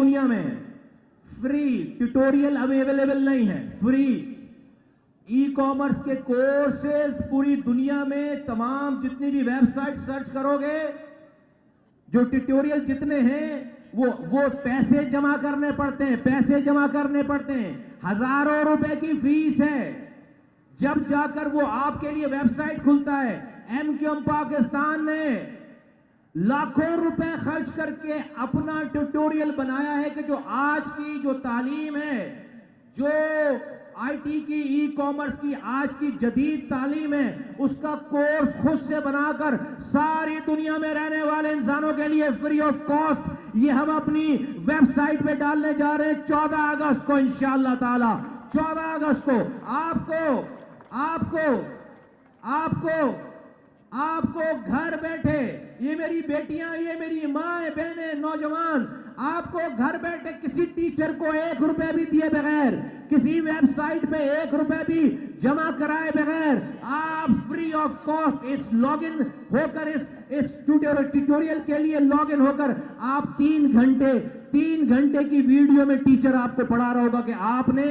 दुनिया में free tutorial available नहीं है। फ्री ई कॉमर्स के कोर्सेज पूरी दुनिया में तमाम जितनी भी वेबसाइट सर्च करोगे, जो ट्यूटोरियल जितने हैं वो पैसे जमा करने पड़ते हैं, पैसे जमा करने पड़ते हैं। हजारों रुपए की फीस है, जब जाकर वो आपके लिए वेबसाइट खुलता है। एमक्यूएम पाकिस्तान ने लाखों रुपए खर्च करके अपना ट्यूटोरियल बनाया है कि जो आज की जो तालीम है, जो आईटी की, ई कॉमर्स की आज की जदीद तालीम है, उसका कोर्स खुद से बनाकर सारी दुनिया में रहने वाले इंसानों के लिए फ्री ऑफ कॉस्ट ये हम अपनी वेबसाइट पे डालने जा रहे हैं 14 अगस्त को इंशाअल्लाह ताला। 14 अगस्त को आपको घर बैठे, ये मेरी बेटियां, ये मेरी माँ बहनें, नौजवान, आपको घर बैठे किसी टीचर को 1 रुपए भी दिए बगैर, किसी वेबसाइट पे 1 रुपए भी जमा कराए बगैर आप फ्री ऑफ कॉस्ट इस लॉगिन होकर इस ट्यूटोरियल के लिए लॉगिन होकर आप 3 घंटे की वीडियो में टीचर आपको पढ़ा रहा होगा कि आपने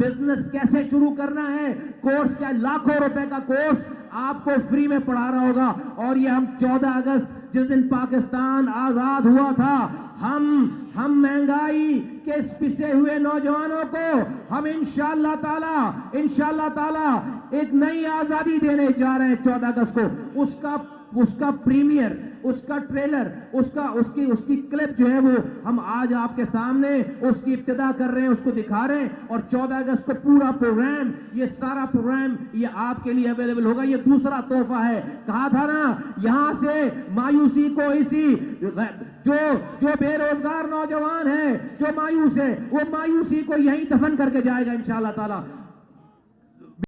बिजनेस कैसे शुरू करना है। कोर्स क्या, लाखों रुपए का कोर्स आपको फ्री में पढ़ा रहा होगा। और ये हम 14 अगस्त जिस दिन पाकिस्तान आजाद हुआ था, हम महंगाई के इस पिसे हुए नौजवानों को हम इंशाअल्लाह ताला एक नई आजादी देने जा रहे हैं 14 अगस्त को। उसका प्रीमियर, उसका ट्रेलर, उसकी क्लिप जो है वो हम आज आपके सामने उसकी इब्तिदा कर रहे हैं, उसको दिखा रहे हैं। और 14 अगस्त को पूरा प्रोग्राम, ये सारा प्रोग्राम ये आपके लिए अवेलेबल होगा। ये दूसरा तोहफा है। कहा था ना, यहां से मायूसी को, इसी जो बेरोजगार नौजवान है, जो मायूस है, वो मायूसी को यहीं दफन करके जाएगा इंशाअल्लाह ताला।